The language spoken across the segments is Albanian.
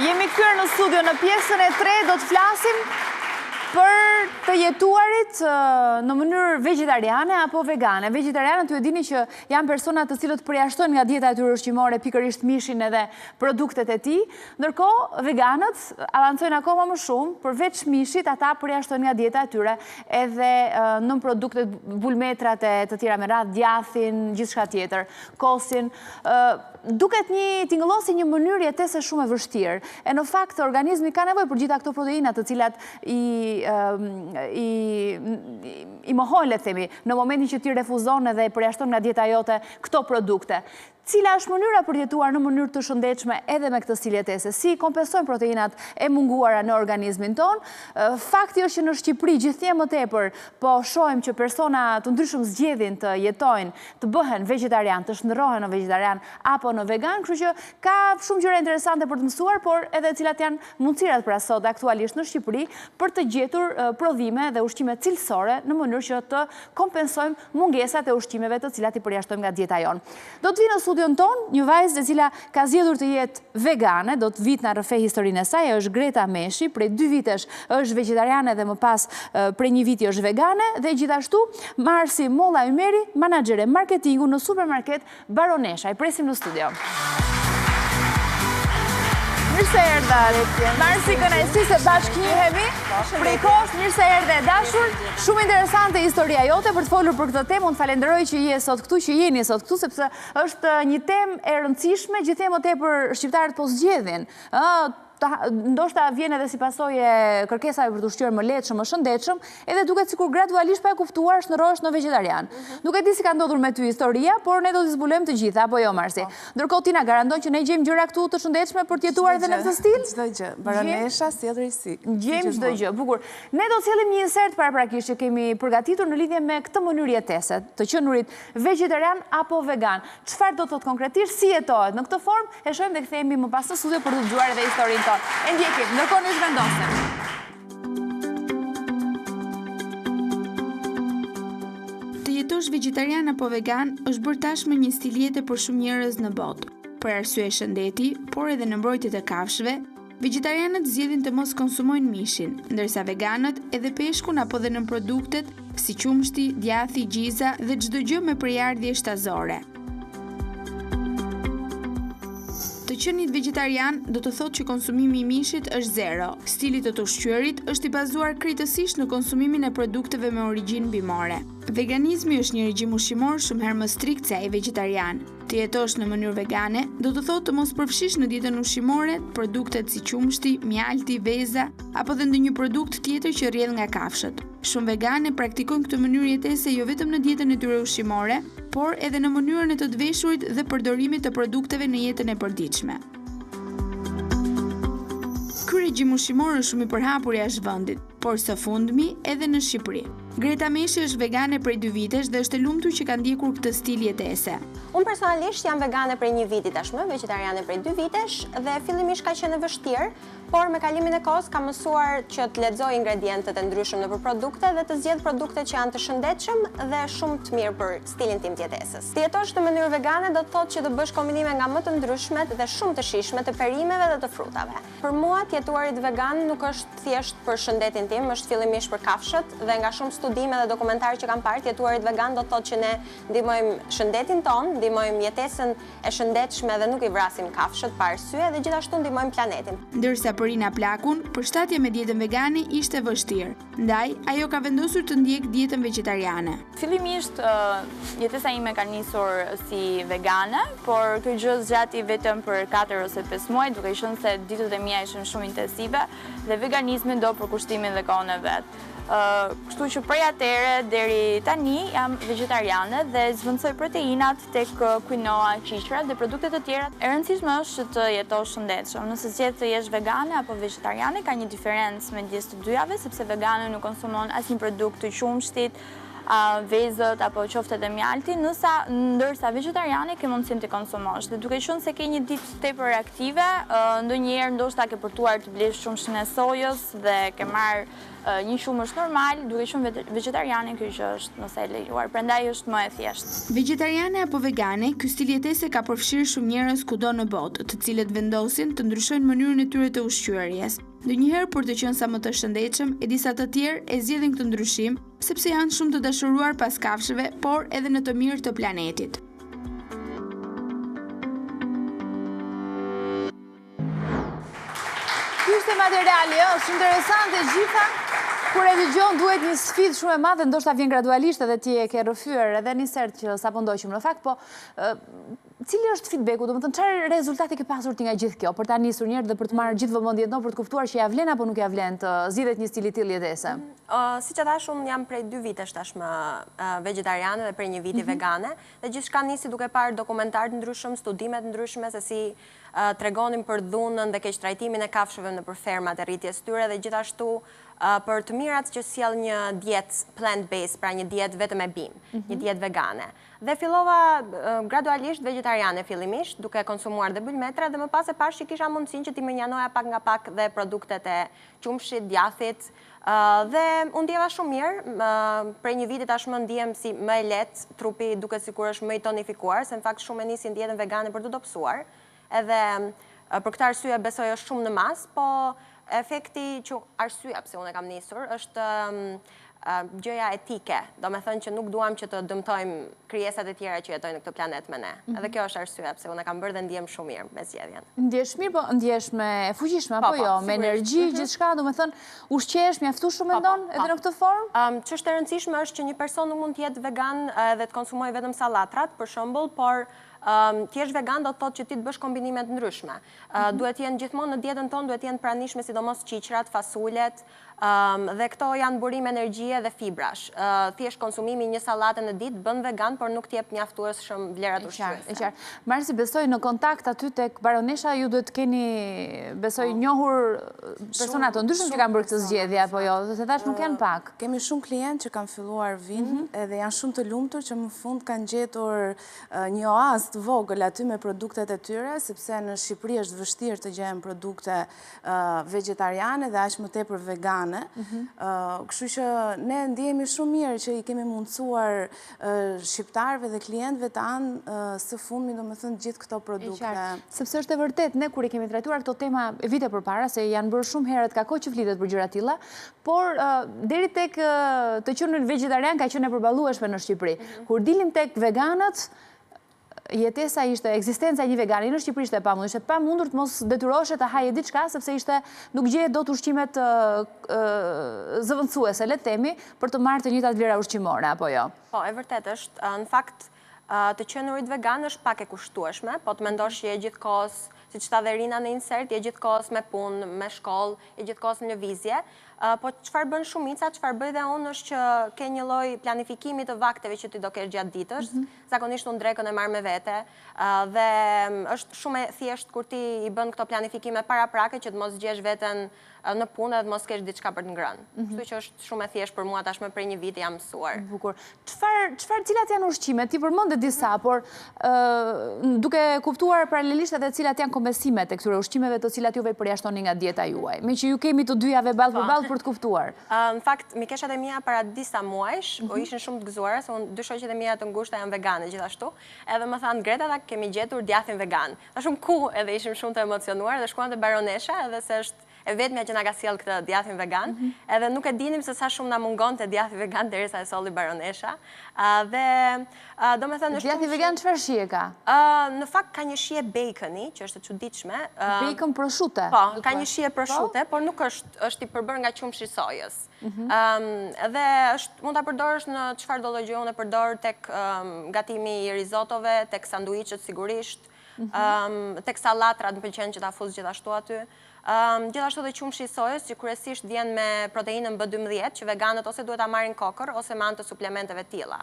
Jemi kthyer në studio në pjesën e 3, do të flasim për të jetuarit në mënyrë vegetariane apo vegane. Vegetarianët ju e dini që janë persona të cilët përjashtojnë nga dieta e tyre ushqimore pikërisht mishin edhe produktet e tij, ndërkohë veganët avancojnë akoma më shumë, përveç mishit ata përjashtojnë nga dieta e tyre edhe nën produktet bulmetrat e të tjera me radhë, djathin, gjithçka tjetër, kosin. Duket një tingëllosi një mënyrë jetese shumë e vështirë. E në fakt organizmi ka nevojë për gjitha këto proteina të cilat i mohojnë, le të themi, në momentin që ti refuzon edhe përjashton nga dieta jote këto produkte. Cila është mënyra për të jetuar në mënyrë të shëndetshme edhe me këtë stil jetese? Si kompensojnë proteinat e munguara në organizmin ton? Fakti është që në Shqipëri gjithnjë më tepër po shohim që persona të ndryshëm zgjedhin të jetojnë, të bëhen vegetarian, të shndërrohen në vegetarian apo në vegan, kështu që ka shumë gjëra interesante për të mësuar, por edhe cilat janë mundësirat pra sot aktualisht në Shqipëri për të gjetur prodhime dhe ushqime cilësore në mënyrë që të kompensojmë mungesat e ushqimeve të cilat i përjashtojmë nga dieta jonë. Do të vinë në studion ton një vajzë e cila ka zgjedhur të jetë vegane, do të vit na rrëfej historinë e saj, është Greta Meshi, prej 2 vitesh është vegetariane dhe më pas prej 1 viti është vegane, dhe gjithashtu Marsi Molla Ymeri, menaxhere marketingu në supermarket Baronesha. I presim në studio. Mirë se erdha, Marsi, kënaqësi se bashkë njihemi. Prej kohës, mirë se erdhe dashur. Shumë interesante historia jote për të folur për këtë temë. Unë falenderoj që je sot këtu, që jeni sot këtu, sepse është një temë e rëndësishme, gjithë më tepër shqiptarët po zgjedhin. Ndoshta vjen edhe si pasojë e kërkesave për të ushqyer më lehtëshëm, më shëndetshëm, edhe duket sikur gradualisht pa e kuptuar shndërrohesh në vegetarian. Nuk e di si ka ndodhur me ty historia, por ne do t'i zbulojmë të gjitha, apo jo Marsi? Ndërkohë ti na garanton që ne gjejmë gjëra këtu të shëndetshme për të jetuar edhe në këtë stil? Çdo gjë. Baronesha sjell rësi. Gjejmë çdo gjë. Bukur. Ne do të sjellim një insert paraprakisht që kemi përgatitur në lidhje me këtë mënyrë jetese, të qenurit vegetarian apo vegan. Çfarë do të thotë konkretisht, si jetohet në këtë formë? E shohim dhe kthehemi më pas në studio për të dëgjuar edhe historinë. E ndjekim, ndërkohë ne zhvendosim. Të jetosh vegetarian apo vegan është bërë tashmë një stil jete për shumë njerëz në botë. Për arsye shëndeti, por edhe në mbrojtje të kafshëve, vegetarianët zgjedhin të mos konsumojnë mishin, ndërsa veganët edhe peshkun apo dhe nën produktet si qumshti, djathi, gjiza dhe çdo gjë me përjardhje shtazore. Të qenit vegetarian do të thotë që konsumimi i mishit është zero. Stili të ushqyerit është i bazuar krejtësisht në konsumimin e produkteve me origjinë bimore. Veganizmi është një regjim ushqimor shumë herë më strikt se ai vegetarian. Të jetosh në mënyrë vegane do të thotë të mos përfshish në dietën ushqimore produktet si qumshti, mjalti, veza apo dhe ndonjë produkt tjetër që rrjedh nga kafshët. Shumë vegane praktikojnë këtë mënyrë jetese jo vetëm në dietën e tyre ushqimore, por edhe në mënyrën e të dveshurit dhe përdorimit të produkteve në jetën e përditshme. Ky regjim ushqimor është shumë i përhapur jashtë vendit, por së fundmi edhe në Shqipëri. Greta Meshi është vegane prej 2 vitesh dhe është e lumtur që ka ndjekur këtë stil jetese. Unë personalisht jam vegane prej 1 viti tashmë, vegetariane prej 2 vitesh dhe fillimisht ka qenë vështirë, por me kalimin e kohës kam mësuar që të lexoj ingredientet e ndryshëm nëpër produkte dhe të zgjedh produkte që janë të shëndetshëm dhe shumë të mirë për stilin tim të jetesës. Të jetosh në mënyrë vegane do të thotë që të bësh kombinime nga më të ndryshmet dhe shumë të shijshme të perimeve dhe të frutave. Për mua të jetuarit vegan nuk është thjesht për shëndetin tim, është fillimisht për kafshët dhe nga shumë studime dhe dokumentarë që kam parë, jetuarit vegan do të thotë që ne ndihmojmë shëndetin ton, ndihmojmë jetesën e shëndetshme dhe nuk i vrasim kafshët pa arsye dhe gjithashtu ndihmojmë planetin. Ndërsa Rina plakun, përshtatja me dietën vegane ishte vështirë. Ndaj, ajo ka vendosur të ndjek dietën vegetariane. Fillimisht, jetesa ime ka nisur si vegane, por kjo gjë zgjati vetëm për 4 ose 5 muaj, duke qenë se ditët e mia ishin shumë intensive dhe veganizmi do për kushtimin dhe kohën e vet. Kështu që prej atëre deri tani jam vegetariane dhe zvendçoj proteinat tek quinoa, qiqra dhe produktet të tjera. E rëndësishme është të jetosh shëndetshëm. Nëse zgjedh të jesh vegane apo vegetariane, ka një diferencë midis të dyjave, sepse vegane nuk konsumon asnjë produkt të qumshtit, vezët apo qofte dhe mjalti, ndërsa vegetariane ke mundësim të konsumosh. Dhe duke qenë se ke një ditë tepër aktive, ndonjëherë ndoshta ke përtuar të blesh shumë shënë sojës dhe ke marrë një shumë është normal, duke qenë vegetariane, kjo që është nëse e lejuar, prandaj është më e thjeshtë. Vegetariane apo vegane, ky stil jetese ka përfshirë shumë njerëz kudo në botë, të cilët vendosin të ndryshojnë mënyrën e tyre të ushqyerjes. Ndonjëherë për të qenë sa më të shëndetshëm, e disa të tjerë e zgjedhin këtë ndryshim sepse janë shumë të dashuruar pas kafshëve, por edhe në të mirë të planetit. Ky ishte materiali, është interesante gjitha. Kur e dëgjon duhet një sfidë shumë e madhe, ndoshta vjen gradualisht edhe ti e ke rrëfyer edhe një sert që sapo ndoqim në fakt, po cili është feedbacku, domethënë çfarë rezultati ke pasur ti nga gjithë kjo, për ta nisur një herë dhe për të marrë gjithë vëmendjen tonë për të kuptuar që ja vlen apo nuk ja vlen të zgjidhet një stil i tillë jetese? Siç e thash, unë jam prej 2 vitesh tashmë vegetariane dhe prej 1 viti vegane, dhe gjithçka nisi duke parë dokumentar të ndryshëm, studime të ndryshme se si tregonin për dhunën dhe keqtrajtimin e kafshëve nëpër fermat e rritjes tyre dhe gjithashtu për të mirat që sjell një dietë plant-based, pra një dietë vetëm e bim, një dietë vegane. Dhe fillova gradualisht vegetariane fillimisht, duke konsumuar dhe bylmetra dhe më pas e pash që kisha mundësinë që ti më njanoja pak nga pak dhe produktet e qumshit, djathit, dhe unë ndjeva shumë mirë, prej 1 viti tashmë ndjem si më e lehtë, trupi duket sikur është më i tonifikuar, se në fakt shumë e nisin dietën vegane për të dobësuar. Edhe për këtë arsye besoj është shumë në mas, po efekti që arsyeja pse unë e kam nisur është gjëja etike, do me thënë që nuk duam që të dëmtojmë krijesat e tjera që jetojnë në këtë planet me ne. Edhe kjo është arsyeja pse unë e kam bërë dhe ndjem shumë mirë me zgjedhjen. Ndjesh mirë, po ndjesh me fuqishme apo jo, me energji, gjithçka, do me thënë ushqehesh mjaftueshëm mendon edhe në këtë formë? Ç'është e rëndësishme është që një person nuk mund të jetë vegan dhe të konsumojë vetëm sallatrat, për shembull, por ti je vegan do të thotë që ti të bësh kombinime të ndryshme. Duhet të jenë gjithmonë në dietën tonë, duhet të jenë pranishme sidomos qiqrat, fasulet, dhe këto janë burim energjie dhe fibrash. Thjesht konsumimi një sallate në ditë bën vegan, por nuk t'jep mjaftueshëm vlerat ushqyese. Marsi, besoj në kontakt aty tek baronesha ju duhet keni, besoj, njohur persona të ndryshëm që kanë bërë këtë zgjedhje apo jo, se thash nuk janë pak. Kemi shumë klientë që kanë filluar vinë edhe janë shumë të lumtur që më fund kanë gjetur një oazë të vogël aty me produktet e tyre, sepse në Shqipëri është vështirë të gjejmë produkte vegetariane dhe aq më tepër vegane. Kështu që ne ndjehemi shumë mirë që i kemi mundësuar shqiptarëve dhe klientëve tanë së fundmi, domethënë gjithë këto produkte. Sepse është e vërtet, ne kur i kemi trajtuar këto tema vite përpara, se janë bërë shumë herët, ka kohë që flitet për gjëra tilla, por deri tek të qenë vegetarian ka qenë e përballueshme në Shqipëri. Kur dilim tek veganët, jetesa ishte, ekzistenca e një vegani në Shqipëri ishte pamundur, ishte pamundur të mos detyroheshe të haje diçka sepse ishte nuk gjehet dot ushqimet zëvendësuese, le të themi, për të marrë të njëjtat vlera ushqimore apo jo. Po, e vërtet është, në fakt të qenurit vegan është pak e kushtueshme, po të mendosh që je gjithkohës, siç tha dhe Rina në insert, je gjithkohës me punë, me shkollë, je gjithkohës në lëvizje. Po çfarë bën shumica, çfarë bëj dhe unë është që ke një lloj planifikimi të vakteve që ti do kesh gjatë ditës. Zakonisht unë drekën e marr me vete dhe është shumë e thjeshtë kur ti i bën këto planifikime paraprake që të mos gjesh veten në punë dhe të mos kesh diçka për të ngrënë. Kështu që është shumë e thjeshtë për mua tashmë prej 1 viti jam mësuar. Bukur. Cilat janë ushqimet? Ti përmendë disa, por duke kuptuar paralelisht edhe cilat janë kombesimet e këtyre ushqimeve të cilat juve përjashtoni nga dieta juaj. Me që ju kemi të dyjave ballë për ballë për të kuptuar. Në fakt, mi keshat e mia para disa muajsh, po ishin shumë të gëzuara, se unë dy shoqet e mia të ngushta janë vegane gjithashtu, edhe më thanë Greta, ta kemi gjetur djathin vegan. Ta shumë ku edhe ishim shumë të emocionuar dhe shkuan te baronesha, edhe se është e vetmja që na ka sjell këtë djathin vegan, edhe nuk e dinim se sa shumë na mungonte djathi vegan derisa e solli baronesha. Dhe domethënë është djathi vegan çfarë shije ka? Në fakt ka një shije baconi, që është e çuditshme. Bacon prosciutto. Po, ka një shije prosciutto, por nuk është i përbërë nga qumshi i sojës. Dhe mund ta përdorësh në çfarëdo lloj gjë, unë e përdor tek gatimi i risotove, tek sanduiçet sigurisht, tek sallatrat më pëlqen që ta fuz gjithashtu aty. Gjithashtu dhe qumshi i sojës që kryesisht vjen me proteinën B12 që veganët ose duhet ta marrin kokër ose me anë të suplementeve tilla.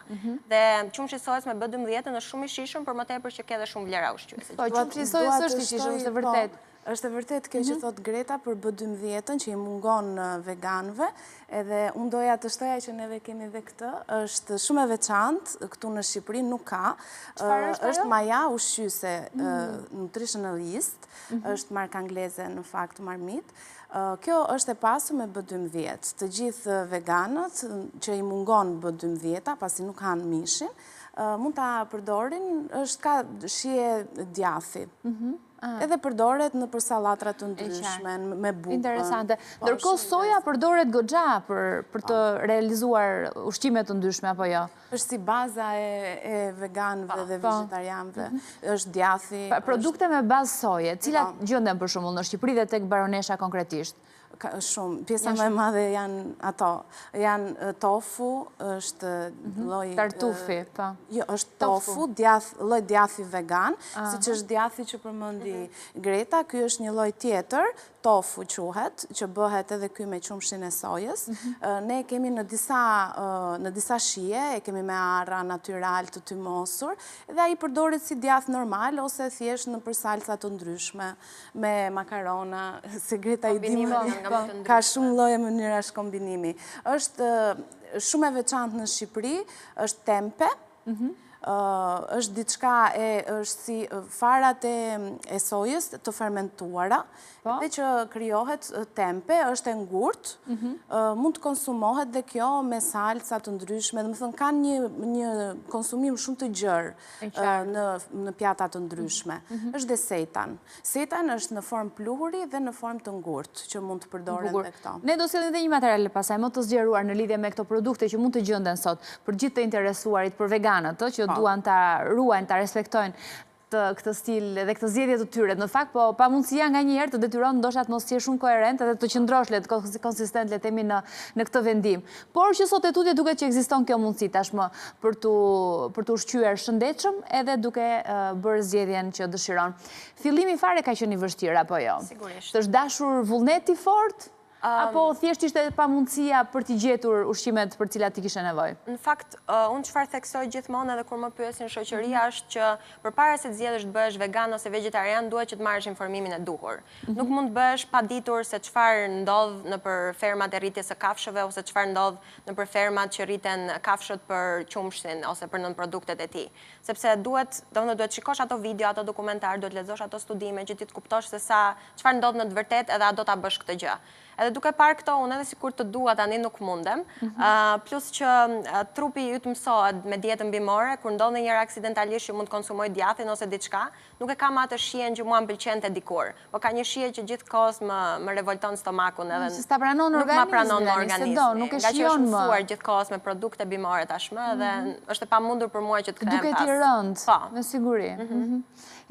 Dhe qumshi i sojës me B12 është shumë i shijshëm, por më tepër që ka edhe shumë vlera ushqyese. Po qumshi i sojës është i shijshëm, është vërtet. Është e vërtet kjo që thot Greta për B12 që i mungon veganëve, edhe unë doja të shtoja që neve kemi dhe këtë, është shumë e veçantë, këtu në Shqipëri nuk ka. Është maja ushqyese nutritionalist, është marka angleze në fakt marmit. Kjo është e pasur me B12. Të gjithë veganët që i mungon B12, pasi nuk kanë mishin, mund ta përdorin, është ka shije djathi. Edhe përdoret në për sallatrat të ndryshme, me bukën. Interesante. Ndërkohë soja përdoret goxha për të realizuar ushqime të ndryshme, apo jo? Është si baza e veganëve dhe vegetarianëve. Është djathi. Produkte me bazë soje, cilat gjenden për shembull në Shqipëri dhe tek baronesha konkretisht? Shumë. Pjesa më e madhe janë ato. Janë tofu, është lloj... Tartufi, po. Jo, është tofu, lloj djathi vegan, siç është djathi që përmendi Greta, ky është një lloj tjetër, tofu quhet, që bëhet edhe ky me qumshin e sojës. Ne kemi në disa shije, e kemi me arra natyral të tymosur, dhe ai përdoret si djath normal ose thjesht në për salca të ndryshme, me makarona, se Greta i di ka shumë lloje mënyrash kombinimi. Është shumë e veçantë në Shqipëri, është tempe, është diçka është si farat e sojës të fermentuara, dhe që krijohet tempe, është e ngurtë, mund të konsumohet dhe kjo me salca të ndryshme, dhe më thënë kanë një konsumim shumë të gjerë në pjata të ndryshme. Është dhe seitan. Seitan është në formë pluhuri dhe në formë të ngurtë, që mund të përdoren dhe këto. Ne do sillim edhe një material pasaj, më të zgjeruar në lidhje me këto produkte që mund të gjenden sot, për gjithë të interesuarit, për veganët, që duan ta ruajnë, ta respektojnë këtë stil dhe këtë zgjedhje të tyre. Në fakt, po pa mundësia nga një herë të detyron ndoshta të mos jesh shumë koherent edhe të qëndrosh konsistent le të themi në këtë vendim. Por që sot e tutje duket që ekziston kjo mundësi tashmë për të ushqyer shëndetshëm edhe duke bërë zgjedhjen që dëshiron. Fillimi fare ka qenë i vështirë apo jo? Sigurisht. Të është dashur vullneti fort? Apo thjesht ishte pa mundësia për t'i gjetur ushqimet për cilat t'i kishe nevojë? Në fakt, unë çfarë theksoj gjithmonë edhe kur më pyesin shoqëria është që përpara se të zgjedhësh të bëhesh vegan ose vegetarian, duhet që të marrësh informimin e duhur. Nuk mund të bëhesh pa ditur se çfarë ndodh nëpër fermat e rritjes së kafshëve ose çfarë ndodh nëpër fermat që rriten kafshët për qumshin ose për nënproduktet e tij. Sepse duhet shikosh ato video, ato dokumentar, duhet lexosh ato studime që ti të kuptosh se çfarë ndodh në të vërtetë edhe a do ta bësh këtë gjë. Edhe duke parë këto, unë edhe sikur të dua tani nuk mundem, plus që trupi yt mësohet me dietën bimore, kur ndodh ndonjëherë aksidentalisht që mund të konsumoj djathin ose diçka, nuk e kam atë shijen që mua m'pëlqente dikur, po ka një shije që gjithkohës më revolton stomakun edhe Se sta pranon nuk ma pranon organizmi. Nuk e nga që shijon është më. mësuar gjithkohës me produkte bimore tashmë dhe është e pamundur për mua që të kthehem pas. Duket i rënd, Po. me siguri.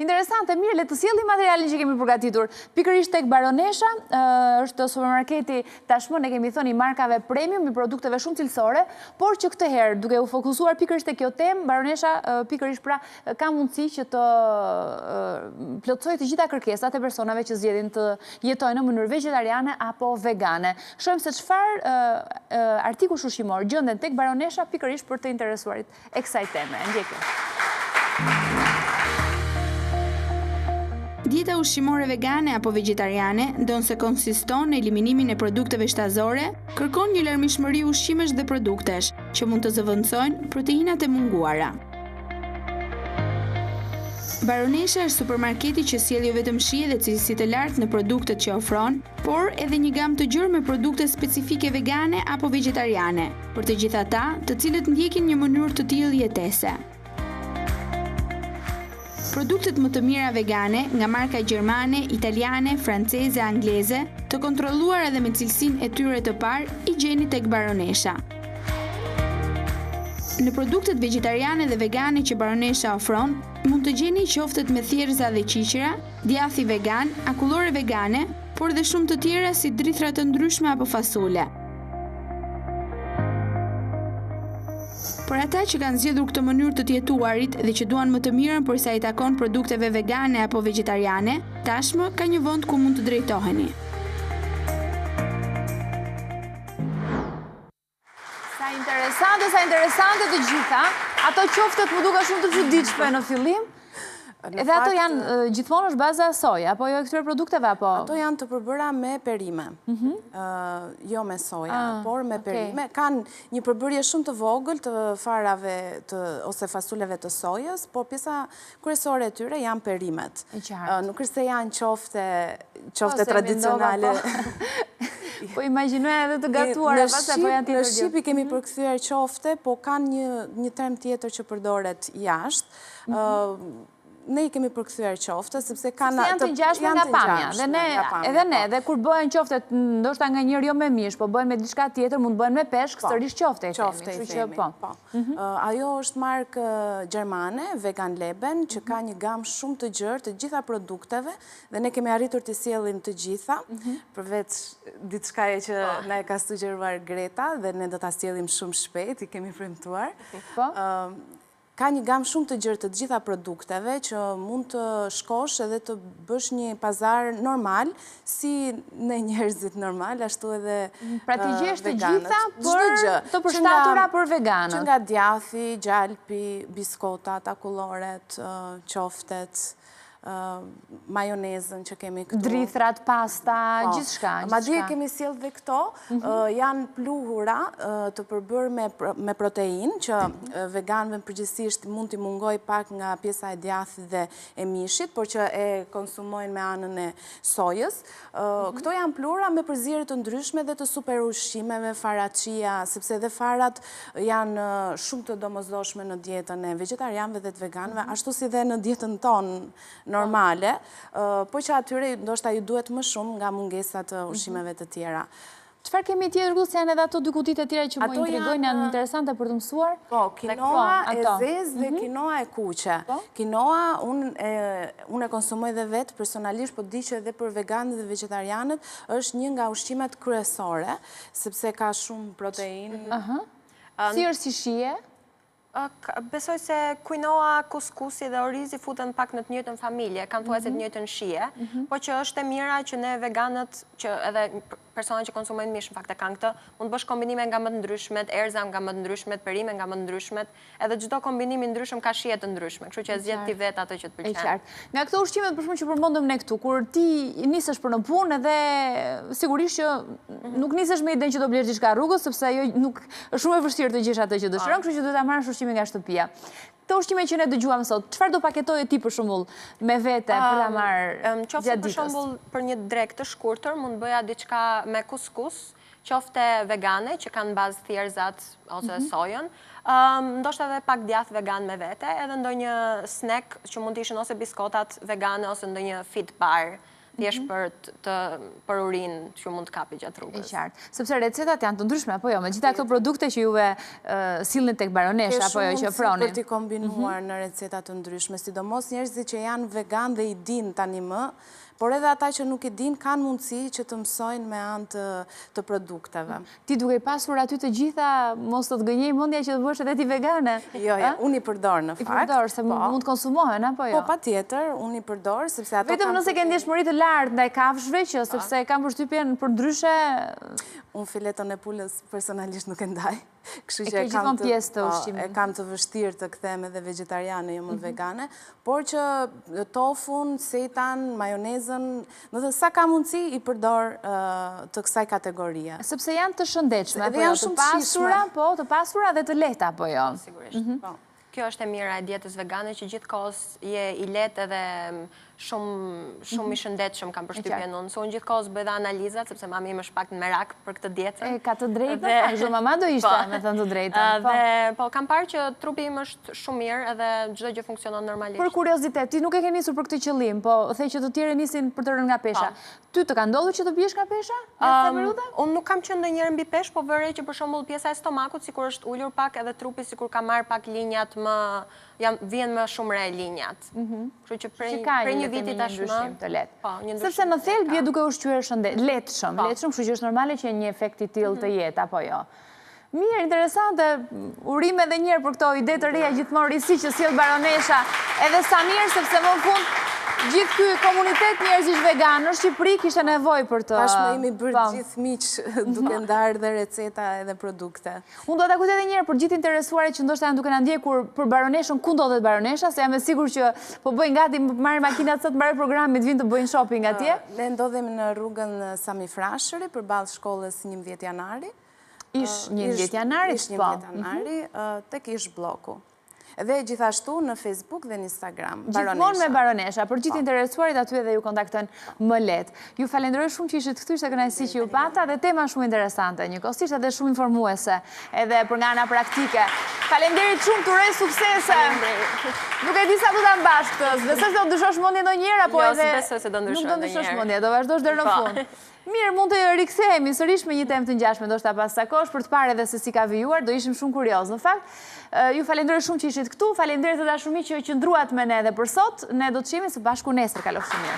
Interesante, mirë, le të sjellim materialin që kemi përgatitur. Pikërisht tek Baronesha, është supermarketi tashmë ne kemi thënë i markave premium, i produkteve shumë cilësore, por që këtë herë, duke u fokusuar pikërisht tek kjo temë, Baronesha pikërisht pra ka mundësi që të plotësojë të gjitha kërkesat e personave që zgjedhin të jetojnë në mënyrë vegetariane apo vegane. Shohim se çfarë artikull ushqimor gjenden tek Baronesha pikërisht për të interesuarit e kësaj teme. Ndjekim. Dieta ushqimore vegane apo vegetariane, ndonse konsiston në eliminimin e produkteve shtazore, kërkon një larmishmëri ushqimesh dhe produktesh, që mund të zëvendësojnë proteinat e munguara. Baronesha është supermarketi që sjell jo vetëm shije dhe cilësi të lartë në produktet që ofron, por edhe një gamë të gjerë me produkte specifike vegane apo vegetariane, për të gjithë ata, të cilët ndjekin një mënyrë të tillë jetese. Produktet më të mira vegane nga marka gjermane, italiane, franceze, angleze, të kontrolluara dhe me cilësinë e tyre të parë, i gjeni tek Baronesha. Në produktet vegetariane dhe vegane që Baronesha ofron, mund të gjeni qoftet me thjerza dhe qiqra, djathi vegan, akullore vegane, por dhe shumë të tjera si drithra të ndryshme apo fasole. Për ata që kanë zgjedhur këtë mënyrë të jetuarit dhe që duan më të mirën për sa i takon produkteve vegane apo vegetariane, tashmë ka një vend ku mund të drejtoheni. Sa interesante të gjitha. Ato qoftet më duka shumë të çuditshme në fillim. Edhe ato janë gjithmonë është baza e soja, apo jo këtyre produkteve, apo? Ato janë të përbëra me perime, jo me soja, por me perime. Kanë një përbërje shumë të vogël të farave ose fasuleve të sojës, por pjesa kryesore e tyre janë perimet. Nuk është se janë qofte tradicionale. Po imagjinoj edhe të gatuara, pastaj po janë në Shqip kemi përkthyer qofte, po kanë një term tjetër që përdoret jashtë. Ne i kemi përkthyer qofte, sepse kanë janë të ngjashme nga pamja. Edhe ne, dhe kur bëhen qoftet, ndoshta nga njëri jo me mish, po bëhen me diçka tjetër, mund bëhen me peshk, sërish qofte i themi. Ajo është markë gjermane, Vegan Leben, që ka një gamë shumë të gjerë të gjitha produkteve, dhe ne kemi arritur të sjellim të gjitha, përveç diçkaje që na e ka sugjeruar Greta, dhe ne do ta sjellim shumë shpejt, i kemi premtuar. Ka një gamë shumë të gjerë të gjitha produkteve që mund të shkosh edhe të bësh një pazar normal, si ne njerëzit normal, ashtu edhe veganët. Pra t'i gjesh të gjitha për të përshtatura për veganët. Që nga djathi, gjalpi, biskotat, akulloret, qoftet, majonezën që kemi këtu. Drithrat, pasta, gjithçka. Madje kemi sjellë dhe këto, janë pluhura të përbërë me protein, që veganëve përgjithsisht mund t'i mungoj pak nga pjesa e djathit dhe e mishit, por që e konsumojnë me anën e sojës. Këto janë pluhura me përzierje të ndryshme dhe të super ushqimeve, faracia, sepse edhe farat janë shumë të domosdoshme në dietën e vegetarianëve dhe të veganëve, ashtu si dhe në dietën tonë normale, po që atyre ndoshta ju duhet më shumë nga mungesat të ushqimeve të tjera. Çfarë kemi tjetër që janë edhe ato dy kutit e tjera që më intrigojnë, janë interesante për të mësuar? Po, kinoa e zezë dhe kinoa e kuqe. Kinoa, unë e konsumoj dhe vetë personalisht, po di që edhe për veganët dhe vegetarianët është një nga ushqimet kryesore, sepse ka shumë proteinë. Si është si shije? Besoj se quinoa, kuskusi dhe orizi futen pak në të njëjtën familje, kanë thuajse të njëjtën shije, po që është e mira që ne veganët, që edhe personat që konsumojnë mish në fakt e kanë këtë, mund bësh kombinime nga më të ndryshmet, erza nga më të ndryshmet, perime nga më të ndryshmet, edhe çdo kombinimi ndryshëm ka shije të ndryshme, kështu që zgjedh ti vetë atë që të pëlqen. Nga këto ushqimet për shkak që përmendëm ne këtu, kur ti nisesh për në punë edhe sigurisht që nuk nisesh me idenë që do blesh diçka rrugës, sepse ajo nuk është shumë e vështirë të gjesh atë që dëshiron, kështu që duhet ta marrësh ushqimin nga shtëpia. Këto ushqime që ne dëgjuam sot, çfarë do paketoje ti për shembull me vete për ta marrë qoftë për shembull për një drekë të shkurtër, mund bëja diçka me kuskus, qofte vegane që kanë bazë thjerrzat ose sojën, ndoshta edhe pak djath vegan me vete, edhe ndonjë snack që mund të ishin ose biskotat vegane ose ndonjë fit bar. Thjesht për urinë që mund të kapi gjatë rrugës. E qartë. Sepse recetat janë të ndryshme, apo jo? Me gjitha këto produkte që juve sillni tek baronesha, apo jo, që froni. Për t'i kombinuar në recetat të ndryshme, sidomos njerëzit që janë vegan dhe i din tani më, por edhe ata që nuk i din kanë mundësi që të mësojnë me anë të produkteve. Ti duke pasur aty të gjitha, mos të gënjej mendja që të bësh edhe ti vegane. Jo, unë i përdor në fakt. I përdor, se mund të konsumohen, apo jo? Po, patjetër, unë i përdor, sepse ato vetëm nëse ke ndjeshmëri të lartë ndaj kafshëve që sepse kam përshtypjen për ndryshe. Unë fileton e pulës personalisht nuk e ndaj. Kështu që e gjithmonë pjesë të ushqimit. E kam të vështirë të kthehem edhe vegetariane, jo më vegane, por që tofun, seitan, majonezën, do të sa ka mundësi i përdor të kësaj kategorie. Sepse janë të shëndetshme, apo jo, të pasura, po, të pasura dhe të lehta, apo jo. Sigurisht. Kjo është e mira e dietës vegane, që gjithkohës je i lehtë edhe shumë i shëndetshëm kam përshtypjen unë. Unë gjithkohës bëj dhe analizat, sepse mami im është pak në merak për këtë dietë. Ka të drejtë, kështu mama do ishte, me thënë të drejtën. Po kam parë që trupi im është shumë mirë edhe çdo gjë funksionon normalisht. Për kuriozitet, ti nuk e ke nisur për këtë qëllim, po the që të tjerë nisin për të rënë nga pesha. Ty të ka ndodhur që të biesh nga pesha? Unë nuk kam qenë ndonjëherë mbi peshë, po vërej që për shembull pjesa e stomakut sikur është ulur pak edhe trupi sikur ka marr pak linjat më vjen më shumë re linjat. Kështu që prej një viti tashmë të lehtë. Sepse në thelb je duke ushqyer lehtëshëm, kështu që është normale që një efekt i tillë të jetë, apo jo. Mirë, interesante, urime edhe njërë për këto ide të reja gjithmonë risi që sjell baronesha, edhe sa mirë sepse më në fund Gjithë ky komunitet njerëzish vegan në Shqipëri kishte nevojë për të... Tashmë jemi bërë gjithë miq duke ndarë dhe receta edhe produkte. Unë do ta kujtoj edhe një herë për gjithë interesuarit që ndoshta janë duke na ndjekur për Baroneshën, ku ndodhet Baronesha, se jam e sigurt që po bëjnë gati marrin makinat sot mbaroj programit, vinë të bëjnë shopping atje. Ne ndodhemi në rrugën Sami Frashëri përballë shkollës 11 janari. Ish 11 janari, Ish 11 janari, tek ish bloku. Dhe gjithashtu në Facebook dhe në Instagram, Baronesha. Gjithmonë me Baronesha, për gjithë interesuarit aty edhe ju kontaktojnë më lehtë. Ju falenderoj shumë që ishit këtu, ishte kënaqësi që ju pata dhe tema shumë interesante, njëkohësisht edhe shumë informuese, edhe për nga ana praktike. Falenderit shumë, të uroj suksese. Nuk e di sa do ta mbash këtë, besoj se do ndryshosh mendjen ndonjëherë apo edhe Jo, besoj se do ndryshoj ndonjëherë. Nuk do ndryshosh mendjen, do vazhdosh deri në fund. Mirë, mund të rikthehemi sërish me një temë të ngjashme, ndoshta pas sa kohësh për të parë edhe se si ka vijuar, do ishim shumë kurioz. Në fakt, ju falenderoj shumë që ishit këtu, falenderoj të dashur miq që qëndruat me ne edhe për sot. Ne do të shihemi së bashku nesër, kalofshi mirë.